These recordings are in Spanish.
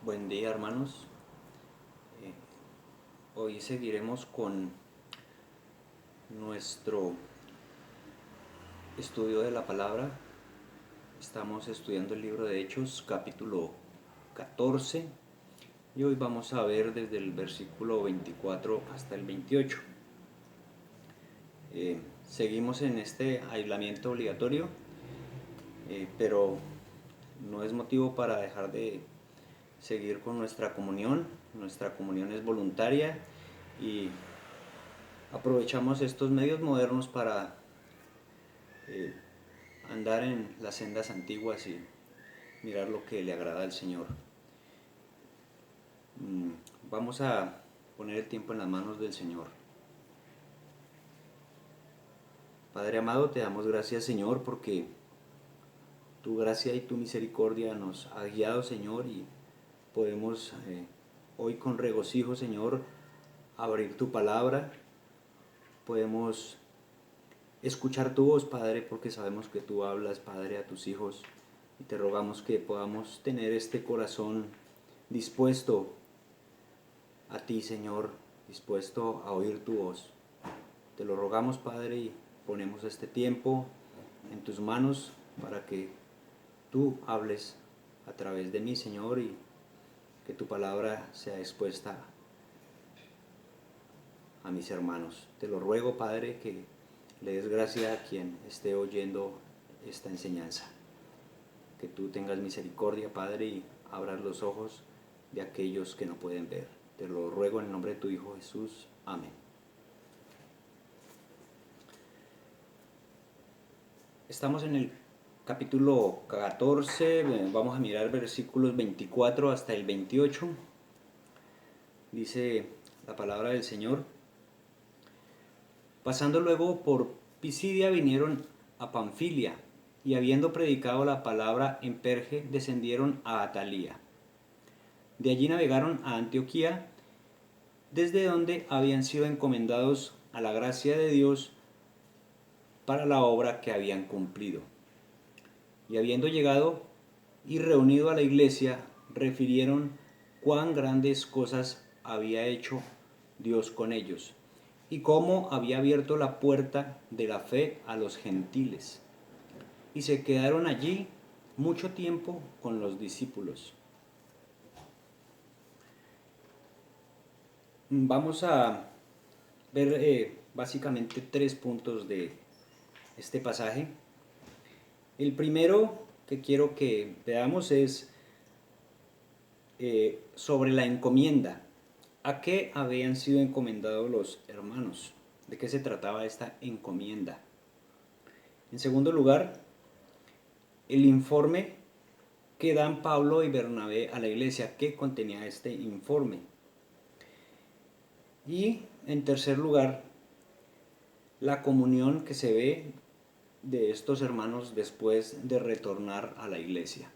Buen día, hermanos. Eh, Hoy seguiremos con nuestro estudio de la palabra. Estamos estudiando el libro de Hechos, capítulo 14, y hoy vamos a ver desde el versículo 24 hasta el 28. Seguimos en este aislamiento obligatorio, pero no es motivo para dejar de seguir con nuestra comunión. Nuestra comunión es voluntaria y aprovechamos estos medios modernos para eh, andar en las sendas antiguas y mirar lo que le agrada al Señor. Vamos a poner el tiempo en las manos del Señor. Padre amado, te damos gracias, Señor, porque tu gracia y tu misericordia nos ha guiado, Señor, y podemos hoy con regocijo, Señor, abrir tu palabra. Podemos escuchar tu voz, Padre, porque sabemos que tú hablas, Padre, a tus hijos, y te rogamos que podamos tener este corazón dispuesto a ti, Señor, dispuesto a oír tu voz. Te lo rogamos, Padre, y ponemos este tiempo en tus manos para que tú hables a través de mí, Señor, y que tu palabra sea expuesta a mis hermanos. Te lo ruego, Padre, que le des gracia a quien esté oyendo esta enseñanza. Que tú tengas misericordia, Padre, y abras los ojos de aquellos que no pueden ver. Te lo ruego en el nombre de tu Hijo Jesús. Amén. Estamos en el capítulo 14, vamos a mirar versículos 24 hasta el 28. Dice la palabra del Señor: pasando luego por Pisidia vinieron a Panfilia, y habiendo predicado la palabra en Perge, descendieron a Atalía. De allí navegaron a Antioquía, desde donde habían sido encomendados a la gracia de Dios para la obra que habían cumplido. Y habiendo llegado y reunido a la iglesia, refirieron cuán grandes cosas había hecho Dios con ellos, y cómo había abierto la puerta de la fe a los gentiles. Y se quedaron allí mucho tiempo con los discípulos. Vamos a ver básicamente 3 puntos de este pasaje. El primero que quiero que veamos es sobre la encomienda. ¿A qué habían sido encomendados los hermanos? ¿De qué se trataba esta encomienda? En segundo lugar, el informe que dan Pablo y Bernabé a la iglesia. ¿Qué contenía este informe? Y en tercer lugar, la comunión que se ve de estos hermanos después de retornar a la iglesia.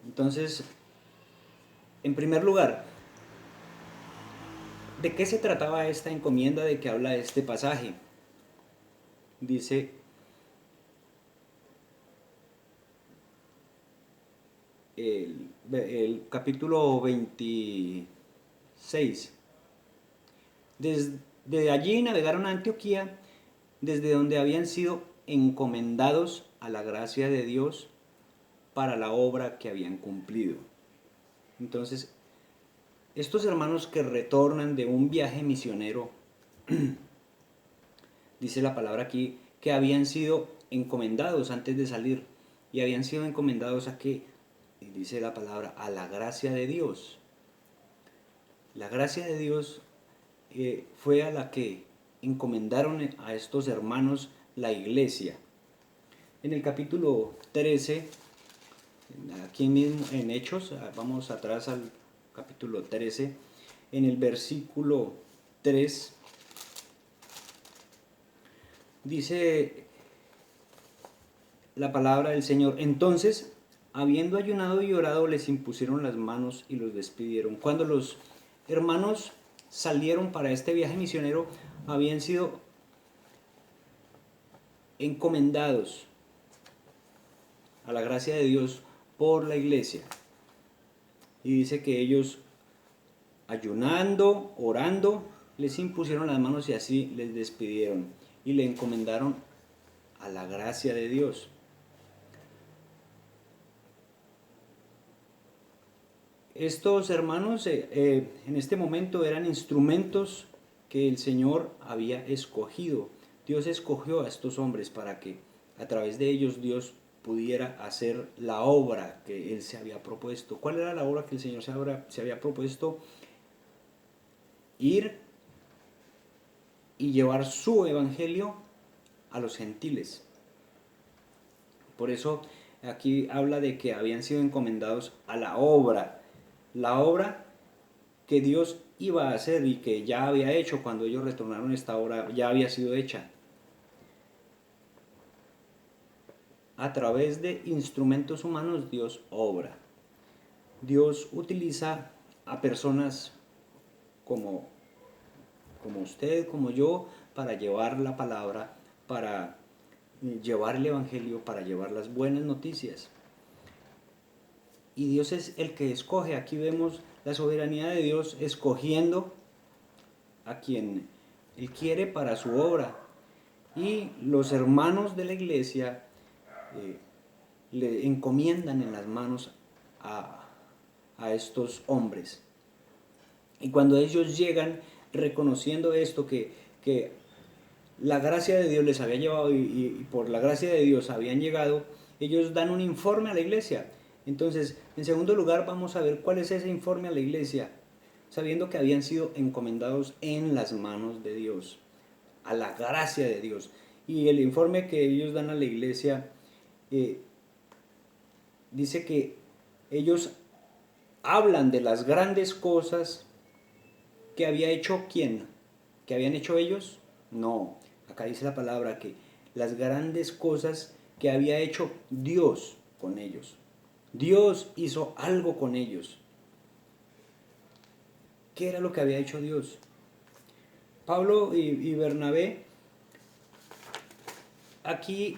Entonces, en primer lugar, ¿de qué se trataba esta encomienda de que habla este pasaje? Dice: el capítulo 26. Desde allí navegaron a Antioquía, desde donde habían sido encomendados a la gracia de Dios para la obra que habían cumplido. Entonces, estos hermanos que retornan de un viaje misionero, dice la palabra aquí, que habían sido encomendados antes de salir, y habían sido encomendados a qué, dice la palabra, a la gracia de Dios. La gracia de Dios fue a la que encomendaron a estos hermanos la iglesia. En el capítulo 13, aquí mismo en Hechos, vamos atrás al capítulo 13, en el versículo 3, dice la palabra del Señor: entonces, habiendo ayunado y orado, les impusieron las manos y los despidieron. Cuando los hermanos salieron para este viaje misionero, habían sido encomendados a la gracia de Dios por la iglesia. Y dice que ellos, ayunando, orando, les impusieron las manos y así les despidieron y le encomendaron a la gracia de Dios. Estos hermanos en este momento eran instrumentos que el Señor había escogido. Dios escogió a estos hombres para que a través de ellos Dios pudiera hacer la obra que Él se había propuesto. ¿Cuál era la obra que el Señor se había propuesto? Ir y llevar su evangelio a los gentiles. Por eso aquí habla de que habían sido encomendados a la obra que Dios iba a hacer y que ya había hecho cuando ellos retornaron. Esta obra ya había sido hecha. A través de instrumentos humanos Dios obra. Dios utiliza a personas como usted, como yo, para llevar la palabra, para llevar el evangelio, para llevar las buenas noticias. Y Dios es el que escoge. Aquí vemos la soberanía de Dios escogiendo a quien Él quiere para su obra. Y los hermanos de la iglesia le encomiendan en las manos a estos hombres. Y cuando ellos llegan reconociendo esto, que la gracia de Dios les había llevado y por la gracia de Dios habían llegado, ellos dan un informe a la iglesia. Entonces, en segundo lugar, vamos a ver cuál es ese informe a la iglesia, sabiendo que habían sido encomendados en las manos de Dios, a la gracia de Dios. Y el informe que ellos dan a la iglesia dice que ellos hablan de las grandes cosas que había hecho ¿quién? ¿Que habían hecho ellos? No, acá dice la palabra que las grandes cosas que había hecho Dios con ellos. Dios hizo algo con ellos. ¿Qué era lo que había hecho Dios? Pablo y Bernabé aquí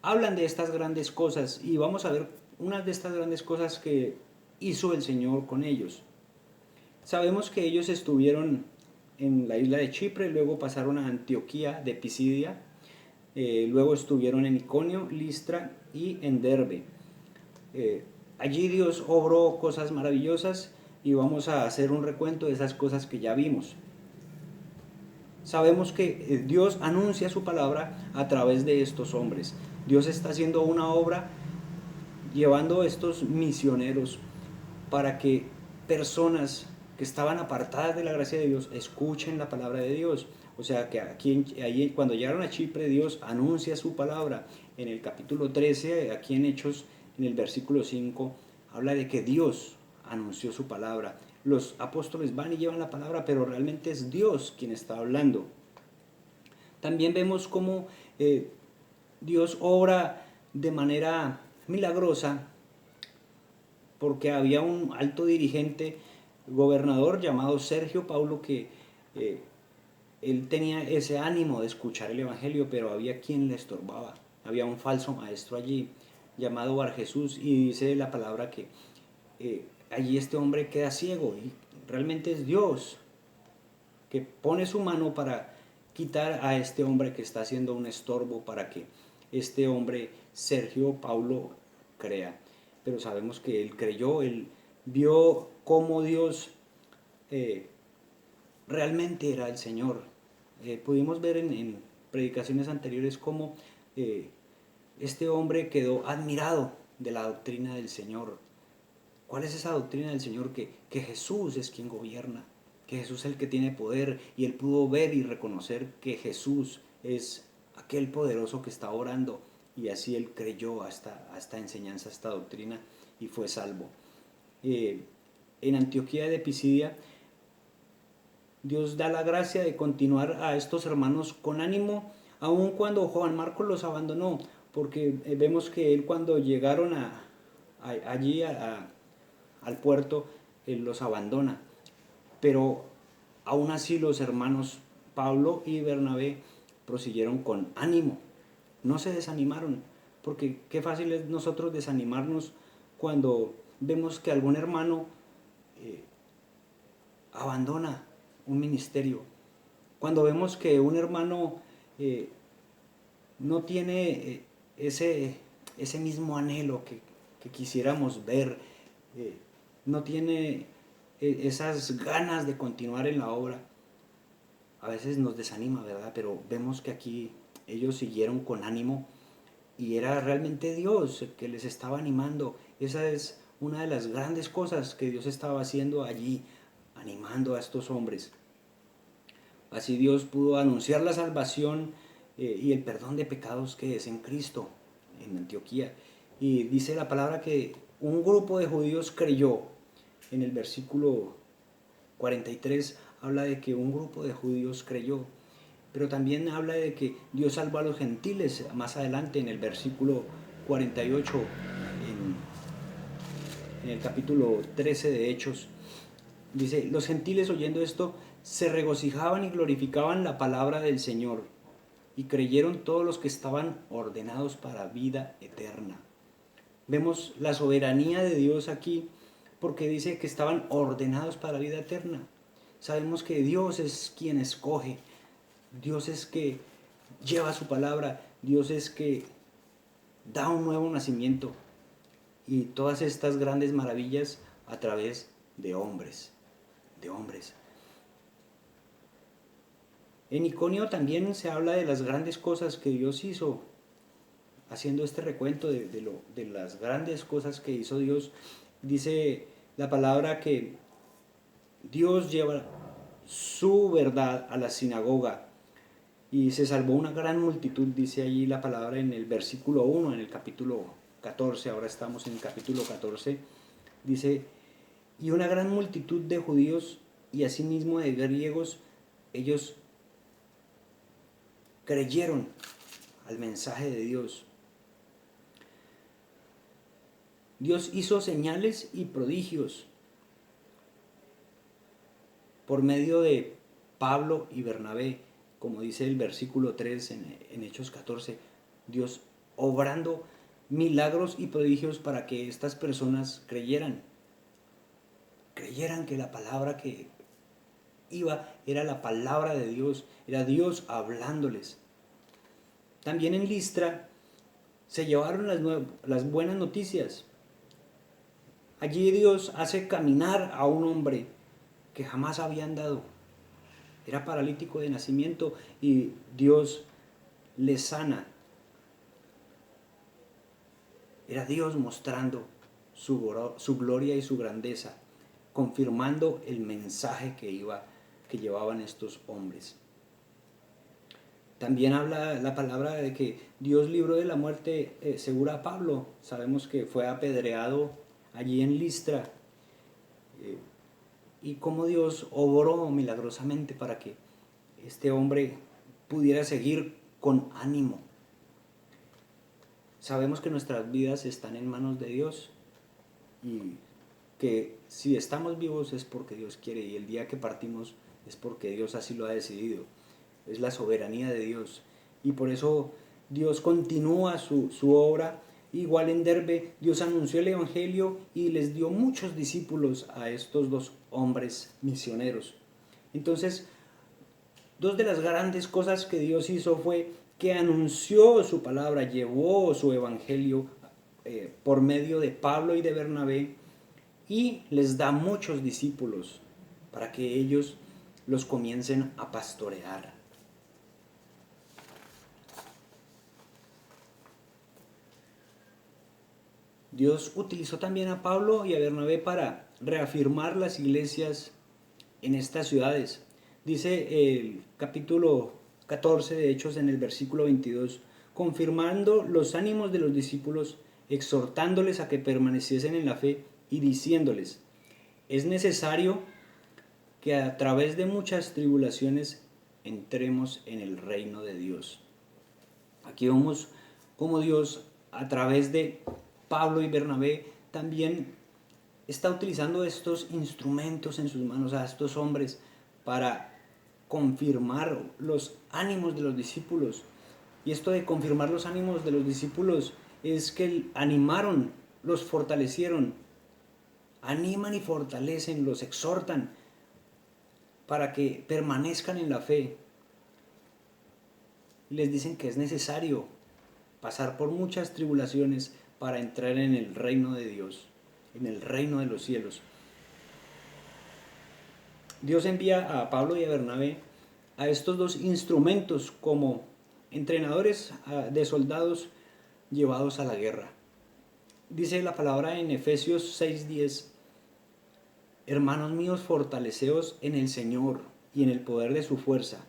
hablan de estas grandes cosas y vamos a ver unas de estas grandes cosas que hizo el Señor con ellos. Sabemos que ellos estuvieron en la isla de Chipre, luego pasaron a Antioquía de Pisidia, luego estuvieron en Iconio, Listra y en Derbe. Allí Dios obró cosas maravillosas y vamos a hacer un recuento de esas cosas que ya vimos. Sabemos que Dios anuncia su palabra a través de estos hombres. Dios está haciendo una obra llevando a estos misioneros para que personas que estaban apartadas de la gracia de Dios escuchen la palabra de Dios. O sea que ahí, cuando llegaron a Chipre, Dios anuncia su palabra. En el capítulo 13, aquí en Hechos, en el versículo 5, habla de que Dios anunció su palabra. Los apóstoles van y llevan la palabra, pero realmente es Dios quien está hablando. También vemos cómo Dios obra de manera milagrosa, porque había un alto dirigente, gobernador llamado Sergio Paulo, que él tenía ese ánimo de escuchar el evangelio, pero había quien le estorbaba. Había un falso maestro allí llamado Barjesús, y dice la palabra que allí este hombre queda ciego, y realmente es Dios que pone su mano para quitar a este hombre que está haciendo un estorbo para que este hombre, Sergio Paulo, crea. Pero sabemos que él creyó, él vio cómo Dios realmente era el Señor. Pudimos ver en predicaciones anteriores cómo este hombre quedó admirado de la doctrina del Señor. ¿Cuál es esa doctrina del Señor? Que Jesús es quien gobierna, que Jesús es el que tiene poder, y él pudo ver y reconocer que Jesús es aquel poderoso que está orando, y así él creyó a esta enseñanza, a esta doctrina, y fue salvo. En Antioquía de Pisidia, Dios da la gracia de continuar a estos hermanos con ánimo, aun cuando Juan Marcos los abandonó, porque vemos que él, cuando llegaron allí al puerto, él los abandona. Pero aún así los hermanos Pablo y Bernabé prosiguieron con ánimo, no se desanimaron. porque qué fácil es nosotros desanimarnos cuando vemos que algún hermano abandona un ministerio, cuando vemos que un hermano no tiene ese mismo anhelo que quisiéramos ver, no tiene esas ganas de continuar en la obra. A veces nos desanima, ¿verdad? Pero vemos que aquí ellos siguieron con ánimo y era realmente Dios el que les estaba animando. Esa es una de las grandes cosas que Dios estaba haciendo allí, animando a estos hombres. Así Dios pudo anunciar la salvación y el perdón de pecados que es en Cristo, en Antioquía. Y dice la palabra que un grupo de judíos creyó. En el versículo 43 habla de que un grupo de judíos creyó. Pero también habla de que Dios salvó a los gentiles más adelante en el versículo 48, en el capítulo 13 de Hechos. Dice, los gentiles oyendo esto se regocijaban y glorificaban la palabra del Señor y creyeron todos los que estaban ordenados para vida eterna. Vemos la soberanía de Dios aquí porque dice que estaban ordenados para vida eterna. Sabemos que Dios es quien escoge, Dios es que lleva su palabra, Dios es que da un nuevo nacimiento y todas estas grandes maravillas a través de hombres. En Iconio también se habla de las grandes cosas que Dios hizo, haciendo este recuento de las grandes cosas que hizo Dios. Dice la palabra que Dios lleva su verdad a la sinagoga y se salvó una gran multitud, dice allí la palabra en el versículo 1, en el capítulo 14, ahora estamos en el capítulo 14, dice, y una gran multitud de judíos y asimismo de griegos, ellos creyeron al mensaje de Dios. Dios hizo señales y prodigios por medio de Pablo y Bernabé, como dice el versículo 3 en Hechos 14, Dios obrando milagros y prodigios para que estas personas creyeran que la palabra que iba era la palabra de Dios, era Dios hablándoles. También en Listra se llevaron las buenas noticias. Allí Dios hace caminar a un hombre que jamás había andado. Era paralítico de nacimiento y Dios le sana. Era Dios mostrando su gloria y su grandeza, confirmando el mensaje que llevaban estos hombres. También habla la palabra de que Dios libró de la muerte segura a Pablo. Sabemos que fue apedreado allí en Listra. Y cómo Dios obró milagrosamente para que este hombre pudiera seguir con ánimo. Sabemos que nuestras vidas están en manos de Dios y que si estamos vivos es porque Dios quiere y el día que partimos es porque Dios así lo ha decidido. Es la soberanía de Dios y por eso Dios continúa su obra. Igual en Derbe Dios anunció el Evangelio y les dio muchos discípulos a estos dos hombres misioneros. Entonces, dos de las grandes cosas que Dios hizo fue que anunció su palabra, llevó su Evangelio por medio de Pablo y de Bernabé y les da muchos discípulos para que ellos los comiencen a pastorear. Dios utilizó también a Pablo y a Bernabé para reafirmar las iglesias en estas ciudades. Dice el capítulo 14 de Hechos en el versículo 22, confirmando los ánimos de los discípulos, exhortándoles a que permaneciesen en la fe y diciéndoles, es necesario que a través de muchas tribulaciones entremos en el reino de Dios. Aquí vemos cómo Dios a través de Pablo y Bernabé también está utilizando estos instrumentos en sus manos, a estos hombres, para confirmar los ánimos de los discípulos. Y esto de confirmar los ánimos de los discípulos es que animaron, los fortalecieron, animan y fortalecen, los exhortan para que permanezcan en la fe. Les dicen que es necesario pasar por muchas tribulaciones para entrar en el reino de Dios, en el reino de los cielos. Dios envía a Pablo y a Bernabé a estos dos instrumentos como entrenadores de soldados llevados a la guerra. Dice la palabra en Efesios 6:10: hermanos míos, fortaleceos en el Señor y en el poder de su fuerza.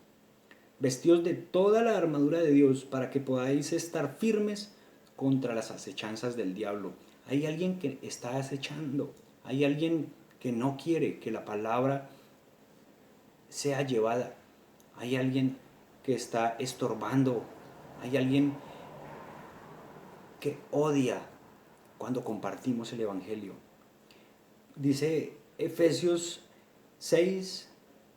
Vestíos de toda la armadura de Dios para que podáis estar firmes contra las acechanzas del diablo. Hay alguien que está acechando, hay alguien que no quiere que la palabra sea llevada, hay alguien que está estorbando, hay alguien que odia cuando compartimos el Evangelio. Dice Efesios 6,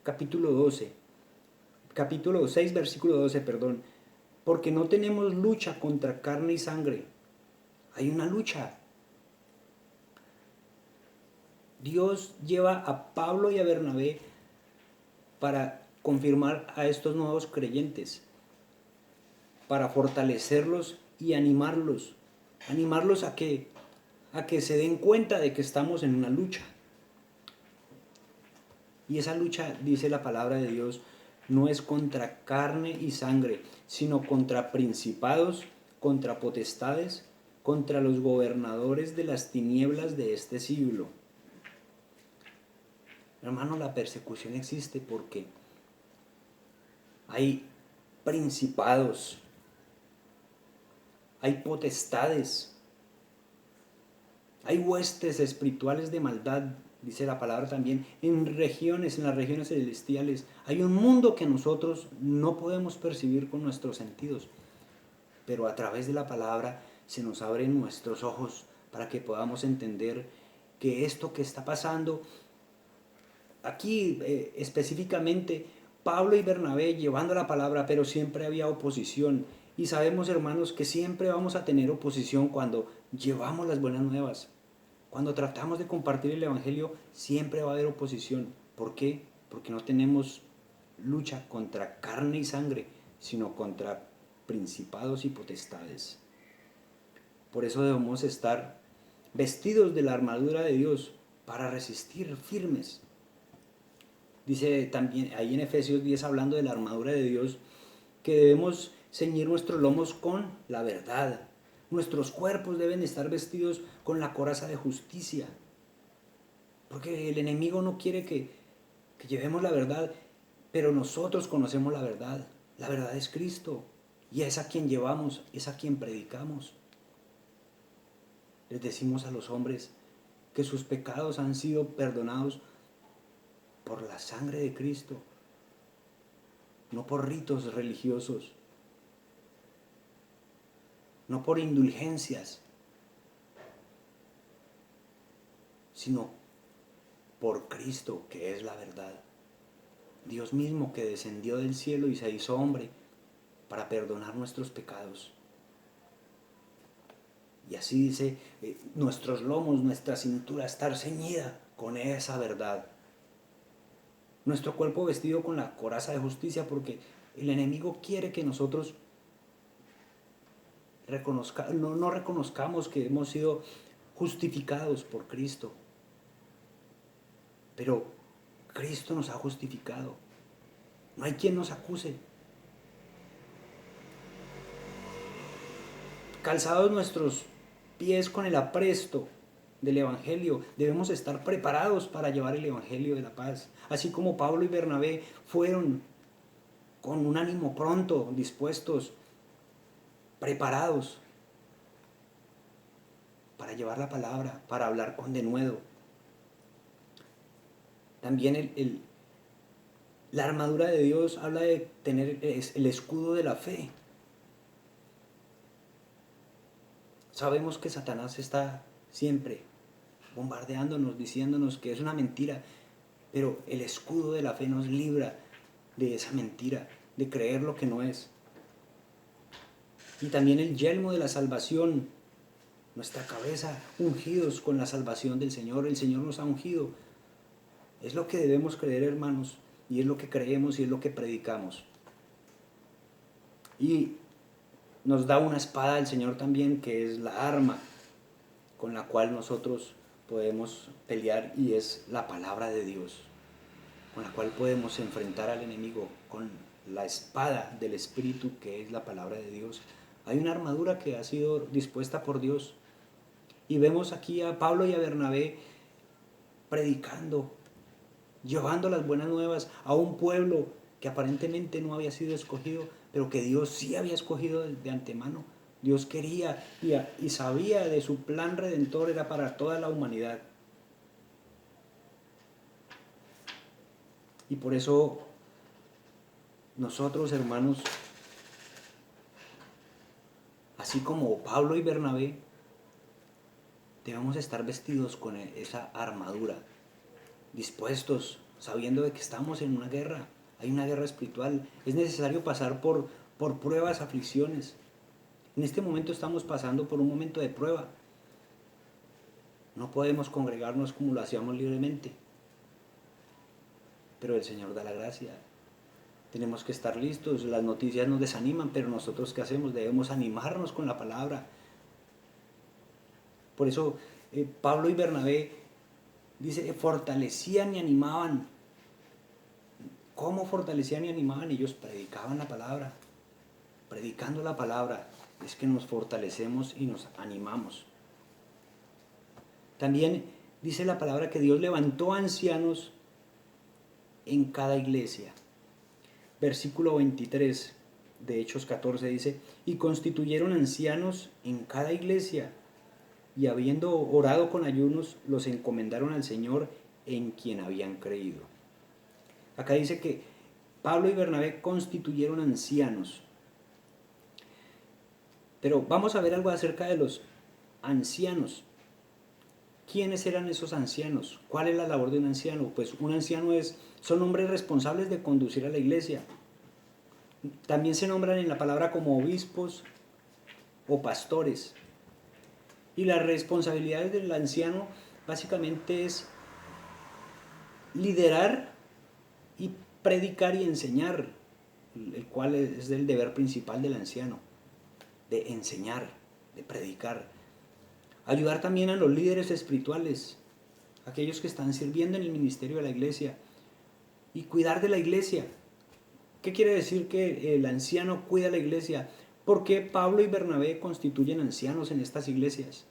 capítulo 6, versículo 12, perdón, porque no tenemos lucha contra carne y sangre. Hay una lucha. Dios lleva a Pablo y a Bernabé para confirmar a estos nuevos creyentes, para fortalecerlos y animarlos a que se den cuenta de que estamos en una lucha. Y esa lucha, dice la palabra de Dios, no es contra carne y sangre, sino contra principados, contra potestades, contra los gobernadores de las tinieblas de este siglo. Hermano, la persecución existe porque hay principados, hay potestades, hay huestes espirituales de maldad, dice la palabra también, en las regiones celestiales. Hay un mundo que nosotros no podemos percibir con nuestros sentidos, pero a través de la palabra se nos abren nuestros ojos para que podamos entender que esto que está pasando aquí, específicamente Pablo y Bernabé llevando la palabra, pero siempre había oposición. Y sabemos, hermanos, que siempre vamos a tener oposición cuando llevamos las buenas nuevas. Cuando tratamos de compartir el Evangelio, siempre va a haber oposición. ¿Por qué? Porque no tenemos lucha contra carne y sangre, sino contra principados y potestades. Por eso debemos estar vestidos de la armadura de Dios para resistir firmes. Dice también ahí en Efesios 10, hablando de la armadura de Dios, que debemos ceñir nuestros lomos con la verdad. Nuestros cuerpos deben estar vestidos con la coraza de justicia. Porque el enemigo no quiere que llevemos la verdad, pero nosotros conocemos la verdad. La verdad es Cristo. Y es a quien llevamos, es a quien predicamos. Les decimos a los hombres que sus pecados han sido perdonados por la sangre de Cristo, no por ritos religiosos, no por indulgencias, sino por Cristo, que es la verdad. Dios mismo que descendió del cielo y se hizo hombre para perdonar nuestros pecados. Y así dice, nuestros lomos, nuestra cintura, estar ceñida con esa verdad. Nuestro cuerpo vestido con la coraza de justicia, porque el enemigo quiere que nosotros no reconozcamos que hemos sido justificados por Cristo. Pero Cristo nos ha justificado. No hay quien nos acuse. Calzados nuestros pies con el apresto del Evangelio, debemos estar preparados para llevar el Evangelio de la paz. Así como Pablo y Bernabé fueron con un ánimo pronto, dispuestos, preparados para llevar la palabra, para hablar con denuedo. También la armadura de Dios habla de tener el escudo de la fe. Sabemos que Satanás está siempre bombardeándonos, diciéndonos que es una mentira, pero el escudo de la fe nos libra de esa mentira, de creer lo que no es. Y también el yelmo de la salvación nuestra cabeza, ungidos con la salvación del Señor. El Señor nos ha ungido. Es lo que debemos creer, hermanos, y es lo que creemos y es lo que predicamos. Y nos da una espada el Señor también, que es la arma con la cual nosotros podemos pelear, y es la palabra de Dios, con la cual podemos enfrentar al enemigo, con la espada del Espíritu, que es la palabra de Dios. Hay una armadura que ha sido dispuesta por Dios. Y vemos aquí a Pablo y a Bernabé predicando, llevando las buenas nuevas a un pueblo que aparentemente no había sido escogido, pero que Dios sí había escogido de antemano. Dios quería y sabía de su plan redentor, era para toda la humanidad. Y por eso nosotros, hermanos, así como Pablo y Bernabé, debemos estar vestidos con esa armadura, dispuestos, sabiendo de que estamos en una guerra. Hay una guerra espiritual. Es necesario pasar por pruebas, aflicciones. En este momento estamos pasando por un momento de prueba. No podemos congregarnos como lo hacíamos libremente, pero el Señor da la gracia. Tenemos que estar listos. Las noticias nos desaniman, pero nosotros ¿qué hacemos? Debemos animarnos con la palabra. Por eso Pablo y Bernabé, dice, fortalecían y animaban. ¿Cómo fortalecían y animaban? Ellos predicaban la palabra. Predicando la palabra es que nos fortalecemos y nos animamos. También dice la palabra que Dios levantó ancianos en cada iglesia. Versículo 23 de Hechos 14 dice, y constituyeron ancianos en cada iglesia, y habiendo orado con ayunos, los encomendaron al Señor en quien habían creído. Acá dice que Pablo y Bernabé constituyeron ancianos. Pero vamos a ver algo acerca de los ancianos. ¿Quiénes eran esos ancianos? ¿Cuál es la labor de un anciano? Pues un anciano son hombres responsables de conducir a la iglesia. También se nombran en la palabra como obispos o pastores. Y las responsabilidades del anciano básicamente es liderar y predicar y enseñar, el cual es el deber principal del anciano, de enseñar, de predicar. Ayudar también a los líderes espirituales, aquellos que están sirviendo en el ministerio de la iglesia, y cuidar de la iglesia. ¿Qué quiere decir que el anciano cuida la iglesia? ¿Por qué Pablo y Bernabé constituyen ancianos en estas iglesias?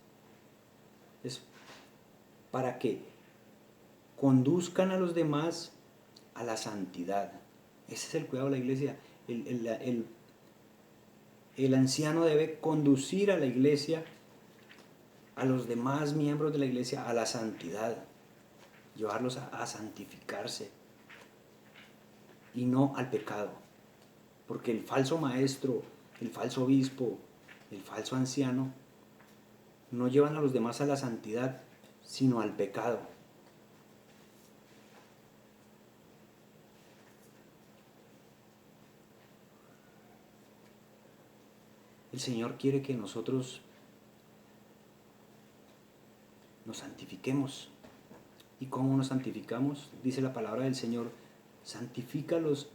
Es para que conduzcan a los demás a la santidad. Ese es el cuidado de la iglesia. El anciano debe conducir a la iglesia, a los demás miembros de la iglesia, a la santidad, llevarlos a santificarse y no al pecado, porque el falso maestro, el falso obispo, el falso anciano no llevan a los demás a la santidad, sino al pecado. El Señor quiere que nosotros nos santifiquemos. ¿Y cómo nos santificamos? Dice la palabra del Señor, santifícalos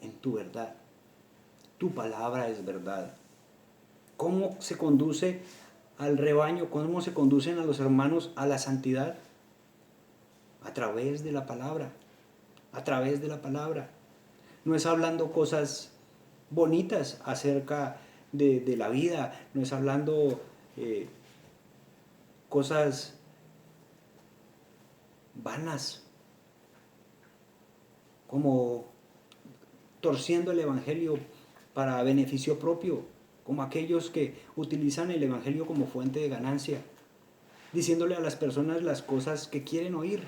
en tu verdad. Tu palabra es verdad. ¿Cómo se conduce al rebaño? ¿Cómo se conducen a los hermanos a la santidad? A través de la palabra. A través de la palabra. No es hablando cosas bonitas acerca de la vida. No es hablando cosas vanas, como torciendo el evangelio para beneficio propio, como aquellos que utilizan el evangelio como fuente de ganancia, diciéndole a las personas las cosas que quieren oír.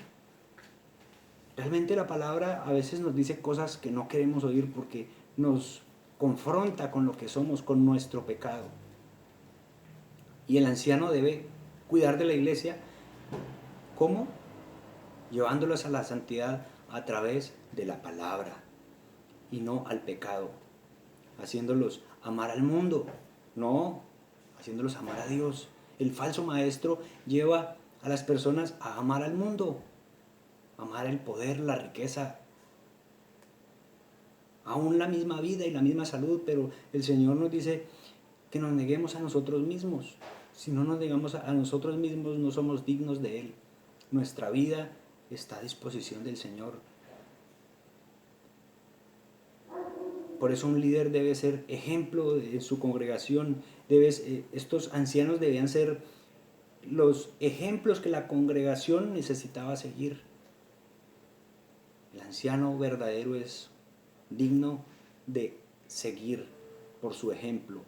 Realmente la palabra a veces nos dice cosas que no queremos oír porque nos confronta con lo que somos, con nuestro pecado. Y el anciano debe cuidar de la iglesia. ¿Cómo? Llevándolos a la santidad a través de la palabra y no al pecado, haciéndolos amar al mundo, no, haciéndolos amar a Dios. El falso maestro lleva a las personas a amar al mundo, a amar el poder, la riqueza, aún la misma vida y la misma salud, pero el Señor nos dice que nos neguemos a nosotros mismos. Si no nos negamos a nosotros mismos, no somos dignos de Él. Nuestra vida está a disposición del Señor. Por eso un líder debe ser ejemplo de su congregación. Estos ancianos debían ser los ejemplos que la congregación necesitaba seguir. El anciano verdadero es digno de seguir por su ejemplo.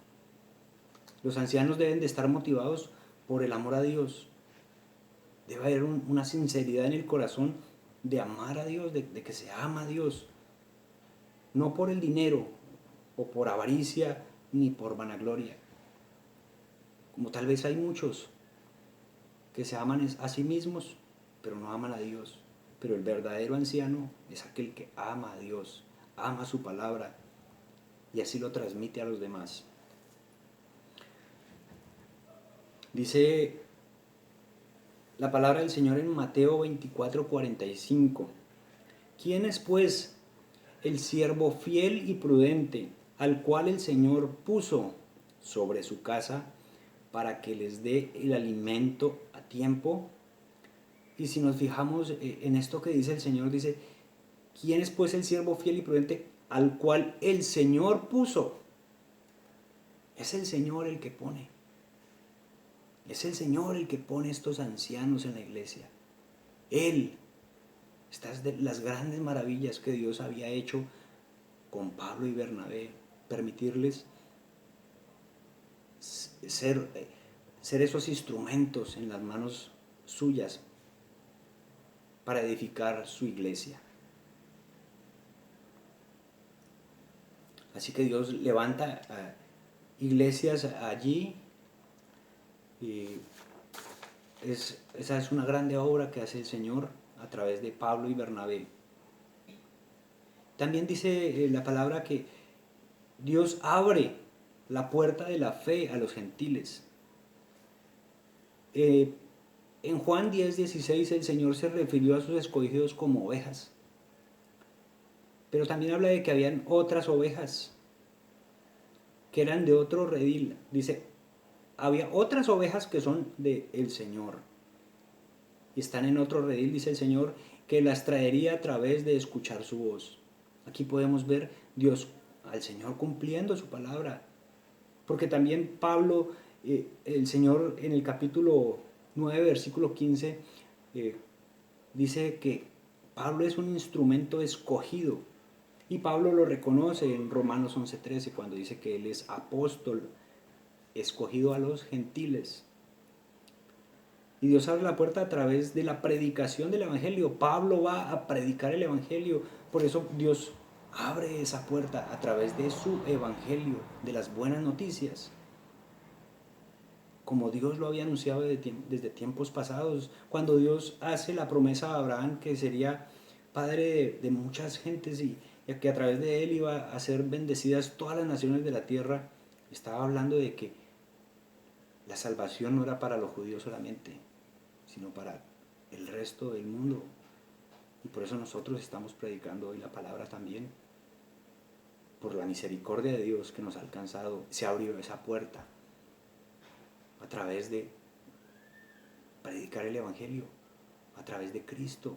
Los ancianos deben de estar motivados por el amor a Dios. Debe haber una sinceridad en el corazón de amar a Dios, de que se ama a Dios. No por el dinero o por avaricia ni por vanagloria. Como tal vez hay muchos que se aman a sí mismos, pero no aman a Dios. Pero el verdadero anciano es aquel que ama a Dios, ama su palabra y así lo transmite a los demás. Dice la palabra del Señor en Mateo 24:45. ¿Quién es pues el siervo fiel y prudente al cual el Señor puso sobre su casa para que les dé el alimento a tiempo? Y si nos fijamos en esto que dice el Señor, dice, ¿quién es pues el siervo fiel y prudente al cual el Señor puso? Es el Señor el que pone. Es el Señor el que pone estos ancianos en la iglesia. Él. Estas de las grandes maravillas que Dios había hecho con Pablo y Bernabé, permitirles ser esos instrumentos en las manos suyas para edificar su iglesia. Así que Dios levanta iglesias allí y esa es una grande obra que hace el Señor a través de Pablo y Bernabé. También dice la palabra que Dios abre la puerta de la fe a los gentiles. En Juan 10:16 el Señor se refirió a sus escogidos como ovejas. Pero también habla de que habían otras ovejas que eran de otro redil. Dice, había otras ovejas que son del Señor. Y están en otro redil, dice el Señor, que las traería a través de escuchar su voz. Aquí podemos ver Dios, al Señor cumpliendo su palabra. Porque también Pablo, el Señor en el capítulo 9, versículo 15, dice que Pablo es un instrumento escogido. Y Pablo lo reconoce en Romanos 11:13 cuando dice que él es apóstol, escogido a los gentiles. Y Dios abre la puerta a través de la predicación del Evangelio. Pablo va a predicar el Evangelio. Por eso Dios abre esa puerta a través de su Evangelio, de las buenas noticias. Como Dios lo había anunciado desde tiempos pasados. Cuando Dios hace la promesa a Abraham que sería padre de muchas gentes y que a través de él iba a ser bendecidas todas las naciones de la tierra, estaba hablando de que la salvación no era para los judíos solamente, sino para el resto del mundo. Y por eso nosotros estamos predicando hoy la palabra también. Por la misericordia de Dios que nos ha alcanzado, se abrió esa puerta a través de predicar el Evangelio, a través de Cristo,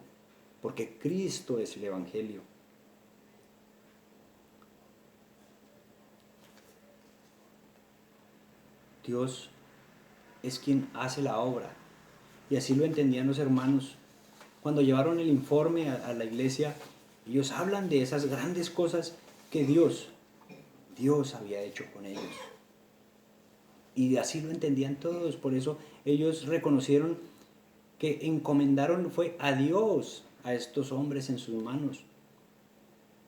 porque Cristo es el Evangelio. Dios es quien hace la obra. Y así lo entendían los hermanos. Cuando llevaron el informe a la iglesia, ellos hablan de esas grandes cosas que Dios había hecho con ellos. Y así lo entendían todos. Por eso ellos reconocieron que encomendaron fue a Dios a estos hombres en sus manos.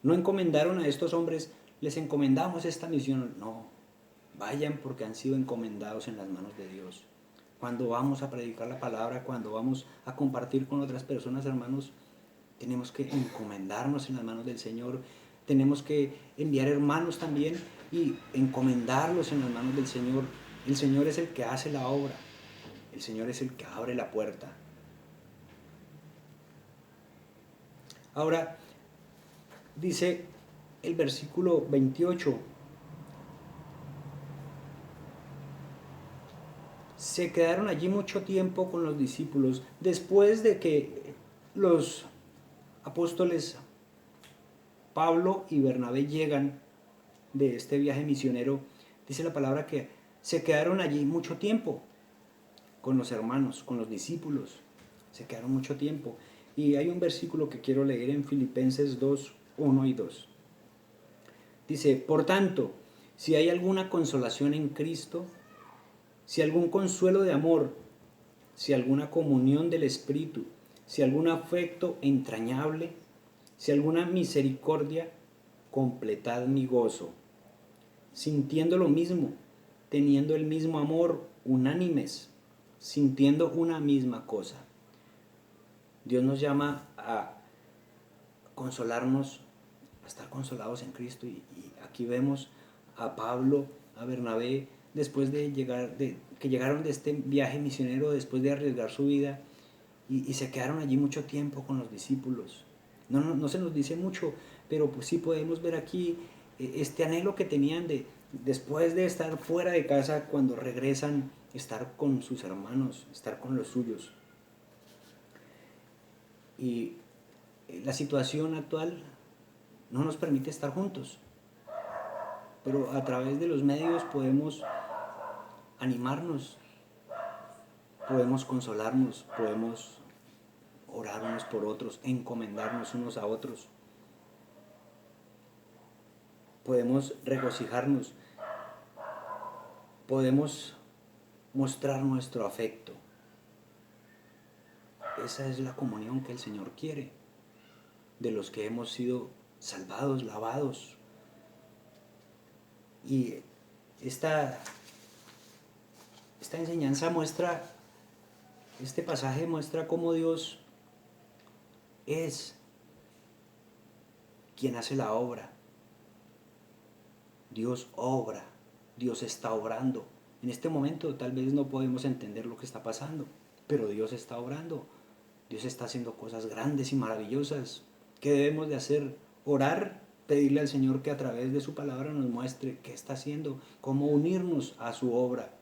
No encomendaron a estos hombres, les encomendamos esta misión. No, vayan porque han sido encomendados en las manos de Dios. Cuando vamos a predicar la palabra, cuando vamos a compartir con otras personas, hermanos, tenemos que encomendarnos en las manos del Señor. Tenemos que enviar hermanos también y encomendarlos en las manos del Señor. El Señor es el que hace la obra. El Señor es el que abre la puerta. Ahora, dice el versículo 28, se quedaron allí mucho tiempo con los discípulos. Después de que los apóstoles Pablo y Bernabé llegan de este viaje misionero, dice la palabra que se quedaron allí mucho tiempo con los hermanos, con los discípulos. Se quedaron mucho tiempo. Y hay un versículo que quiero leer en Filipenses 2, 1 y 2. Dice, por tanto, si hay alguna consolación en Cristo, si algún consuelo de amor, si alguna comunión del Espíritu, si algún afecto entrañable, si alguna misericordia, completad mi gozo, sintiendo lo mismo, teniendo el mismo amor, unánimes, sintiendo una misma cosa. Dios nos llama a consolarnos, a estar consolados en Cristo, y aquí vemos a Pablo, a Bernabé, después de que llegaron de este viaje misionero, después de arriesgar su vida, y se quedaron allí mucho tiempo con los discípulos. No se nos dice mucho, pero pues sí podemos ver aquí este anhelo que tenían de, después de estar fuera de casa, cuando regresan, estar con sus hermanos, estar con los suyos. Y la situación actual no nos permite estar juntos, pero a través de los medios podemos animarnos, podemos consolarnos, podemos orar unos por otros, encomendarnos unos a otros, podemos regocijarnos, podemos mostrar nuestro afecto. Esa es la comunión que el Señor quiere, de los que hemos sido salvados, lavados. Y esta enseñanza muestra, este pasaje muestra cómo Dios es quien hace la obra. Dios obra, Dios está obrando. En este momento tal vez no podemos entender lo que está pasando, pero Dios está obrando. Dios está haciendo cosas grandes y maravillosas. ¿Qué debemos de hacer? Orar, pedirle al Señor que a través de su palabra nos muestre qué está haciendo, cómo unirnos a su obra.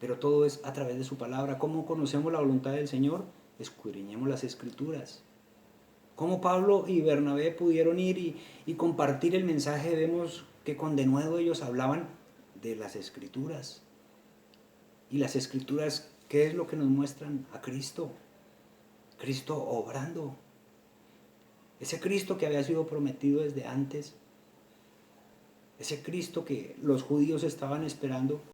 Pero todo es a través de su palabra. ¿Cómo conocemos la voluntad del Señor? Escudriñemos las Escrituras. Cómo Pablo y Bernabé pudieron ir y compartir el mensaje. Vemos que con denuedo ellos hablaban de las Escrituras. Y las Escrituras, ¿qué es lo que nos muestran? A Cristo. Cristo obrando. Ese Cristo que había sido prometido desde antes. Ese Cristo que los judíos estaban esperando.